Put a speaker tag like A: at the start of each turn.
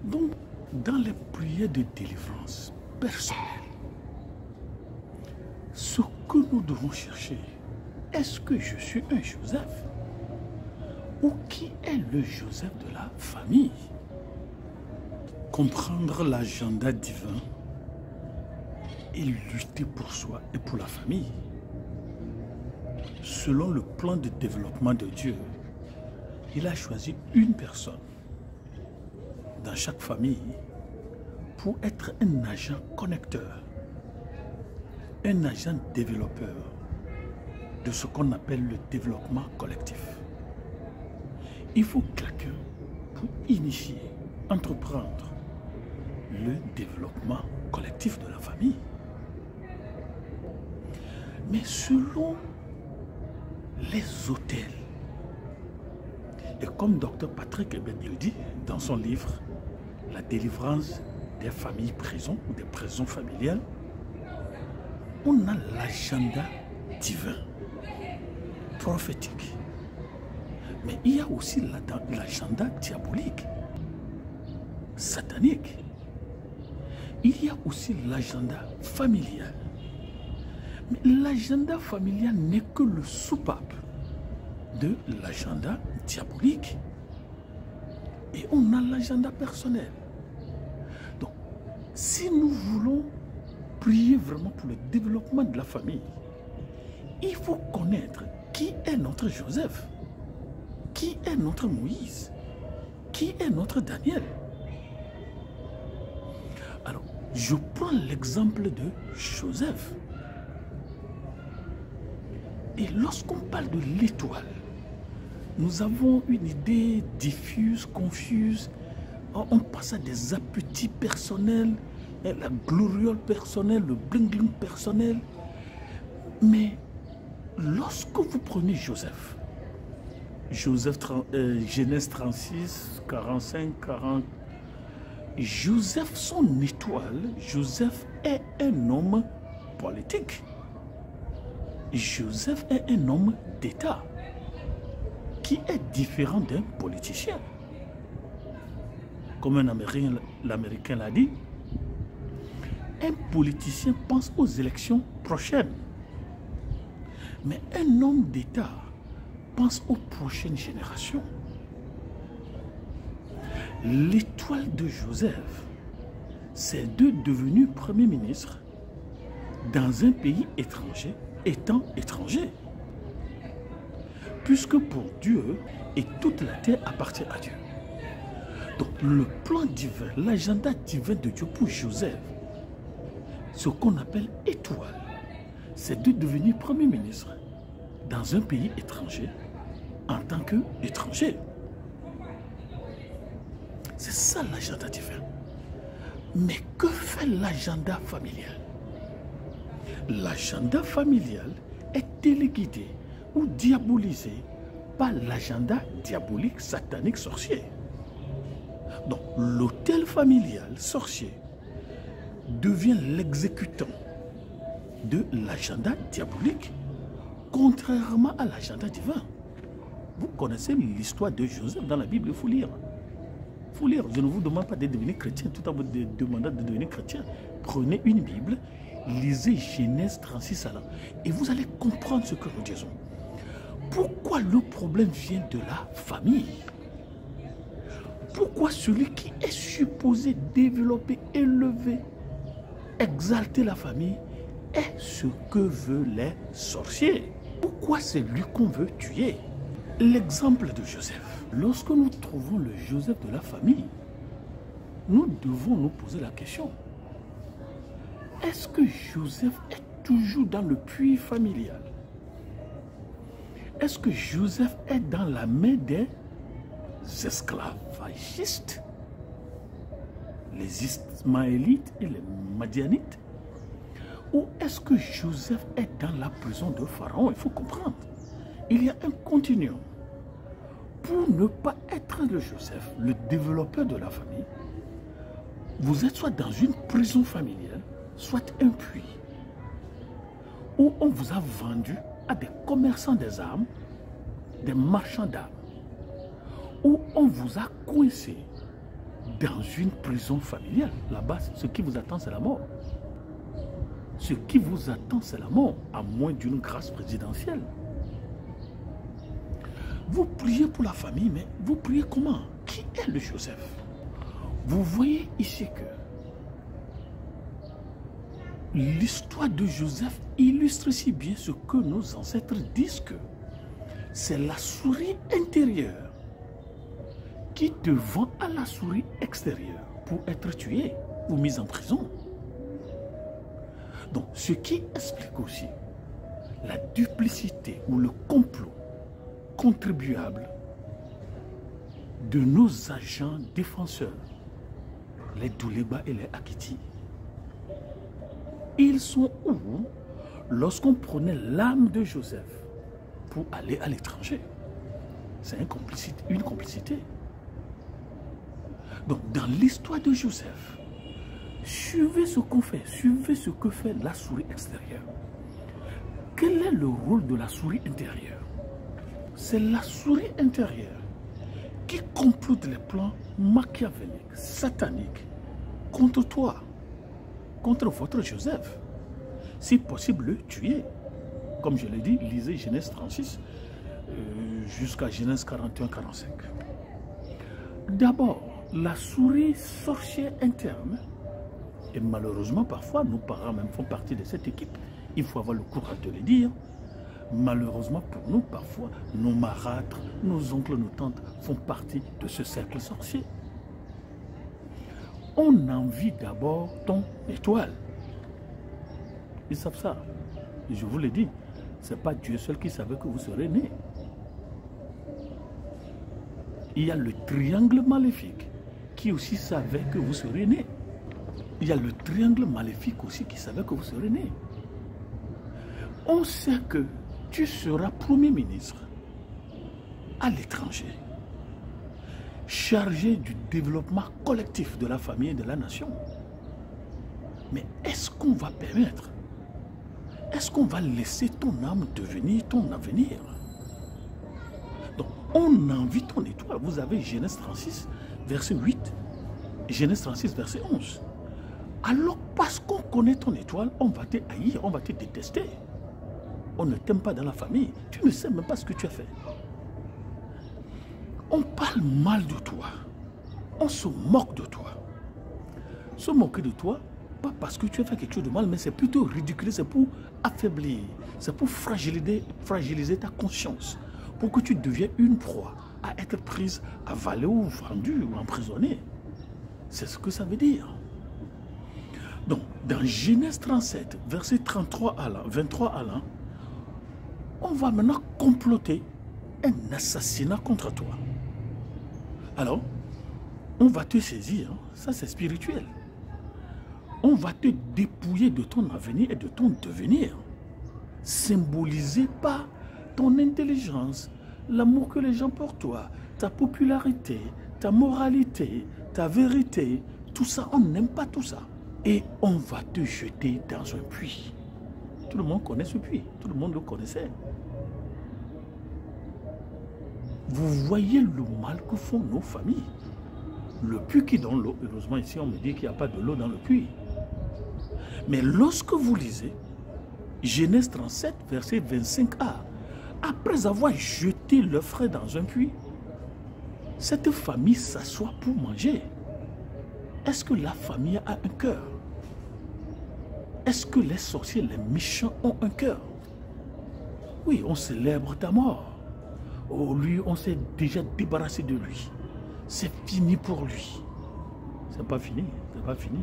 A: Donc, dans les prières de délivrance personnelle, ce que nous devons chercher, est-ce que je suis un Joseph? Ou qui est le Joseph de la famille? Comprendre l'agenda divin et lutter pour soi et pour la famille. Selon le plan de développement de Dieu, il a choisi une personne dans chaque famille pour être un agent connecteur, un agent développeur de ce qu'on appelle le développement collectif. Il faut quelqu'un pour initier, entreprendre le développement collectif de la famille. Mais selon les autels, et comme Dr Patrick Ebed le dit dans son livre « La délivrance des familles prisons » ou des prisons familiales, on a l'agenda divin, prophétique. Mais il y a aussi l'agenda diabolique, satanique. Il y a aussi l'agenda familial. Mais l'agenda familial n'est que le soupape de l'agenda diabolique. Et on a l'agenda personnel. Donc, si nous voulons prier vraiment pour le développement de la famille, il faut connaître qui est notre Joseph, qui est notre Moïse, qui est notre Daniel. Alors, je prends l'exemple de Joseph. Et lorsqu'on parle de l'étoile, nous avons une idée diffuse, confuse. On passe à des appétits personnels, la gloriole personnelle, le bling-bling personnel. Mais lorsque vous prenez Joseph, Genèse 36, 45, 40, Joseph, son étoile, Joseph est un homme politique. Joseph est un homme d'État qui est différent d'un politicien. Comme l'Américain l'a dit, un politicien pense aux élections prochaines. Mais un homme d'État pense aux prochaines générations. L'étoile de Joseph, c'est de devenir Premier ministre dans un pays étranger, étant étranger. Puisque pour Dieu, et toute la terre appartient à Dieu. Donc le plan divin, l'agenda divin de Dieu pour Joseph, ce qu'on appelle étoile, c'est de devenir Premier ministre dans un pays étranger en tant qu'étranger. C'est ça l'agenda divin. Mais que fait l'agenda familial? L'agenda familial est téléguidé ou diabolisé par l'agenda diabolique, satanique, sorcier. Donc l'autel familial sorcier devient l'exécutant de l'agenda diabolique, contrairement à l'agenda divin. Vous connaissez l'histoire de Joseph dans la Bible, il faut lire. Il faut lire. Je ne vous demande pas de devenir chrétien tout en vous demandant de devenir chrétien. Prenez une Bible, lisez Genèse 36 à là, et vous allez comprendre ce que nous disons. Pourquoi le problème vient de la famille? Pourquoi celui qui est supposé développer, élever, exalter la famille est ce que veulent les sorciers? Pourquoi c'est lui qu'on veut tuer? L'exemple de Joseph. Lorsque nous trouvons le Joseph de la famille, nous devons nous poser la question. Est-ce que Joseph est toujours dans le puits familial? Est-ce que Joseph est dans la main des esclavagistes, les Ismaélites et les Madianites? Ou est-ce que Joseph est dans la prison de Pharaon? Il faut comprendre. Il y a un continuum. Pour ne pas être le Joseph, le développeur de la famille, vous êtes soit dans une prison familiale, soit un puits, où on vous a vendu à des commerçants des armes, des marchands d'armes, où on vous a coincé dans une prison familiale. Là-bas, ce qui vous attend, c'est la mort. Ce qui vous attend, c'est la mort, à moins d'une grâce présidentielle. Vous priez pour la famille, mais vous priez comment? Qui est le Joseph? Vous voyez ici que l'histoire de Joseph illustre si bien ce que nos ancêtres disent que c'est la souris intérieure qui te vend à la souris extérieure pour être tuée ou mise en prison. Donc, ce qui explique aussi la duplicité ou le complot contribuable de nos agents défenseurs, les Douléba et les Akiti. Ils sont où lorsqu'on prenait l'âme de Joseph pour aller à l'étranger? C'est une complicité. Donc, dans l'histoire de Joseph, suivez ce qu'on fait, suivez ce que fait la souris extérieure. Quel est le rôle de la souris intérieure? C'est la souris intérieure qui complote les plans machiavéliques, sataniques, contre toi, contre votre Joseph. Si possible, le tuer. Comme je l'ai dit, lisez Genèse 36 jusqu'à Genèse 41-45. D'abord, la souris sorcière interne, et malheureusement parfois nos parents même font partie de cette équipe, il faut avoir le courage de le dire. Malheureusement pour nous, parfois, nos marâtres, nos oncles, nos tantes font partie de ce cercle sorcier. On envie d'abord ton étoile. Ils savent ça. Et je vous le dis, ce n'est pas Dieu seul qui savait que vous serez né. Il y a le triangle maléfique qui aussi savait que vous serez né. Il y a le triangle maléfique aussi qui savait que vous serez né. On sait que tu seras Premier ministre à l'étranger, chargé du développement collectif de la famille et de la nation. Mais est-ce qu'on va permettre, est-ce qu'on va laisser ton âme devenir ton avenir? Donc, on envie ton étoile. Vous avez Genèse 36, verset 8, Genèse 36, verset 11. Alors, parce qu'on connaît ton étoile, on va te haïr, on va te détester. On ne t'aime pas dans la famille. Tu ne sais même pas ce que tu as fait. On parle mal de toi. On se moque de toi. Se moquer de toi, pas parce que tu as fait quelque chose de mal, mais c'est plutôt ridicule, c'est pour affaiblir, c'est pour fragiliser ta conscience, pour que tu deviennes une proie à être prise, avalée ou vendue ou emprisonnée. C'est ce que ça veut dire. Donc, dans Genèse 37, verset 33 à 23 à 1, on va maintenant comploter un assassinat contre toi. Alors, on va te saisir, ça c'est spirituel. On va te dépouiller de ton avenir et de ton devenir, symbolisé par ton intelligence, l'amour que les gens portent toi, ta popularité, ta moralité, ta vérité, tout ça, on n'aime pas tout ça. Et on va te jeter dans un puits. Tout le monde connaît ce puits, tout le monde le connaissait. Vous voyez le mal que font nos familles. Le puits qui donne l'eau, heureusement ici on me dit qu'il n'y a pas de l'eau dans le puits. Mais lorsque vous lisez Genèse 37, verset 25a, après avoir jeté le frère dans un puits, cette famille s'assoit pour manger. Est-ce que la famille a un cœur? Est-ce que les sorciers, les méchants ont un cœur? Oui, on célèbre ta mort. Oh, lui, on s'est déjà débarrassé de lui. C'est fini pour lui. C'est pas fini, c'est pas fini.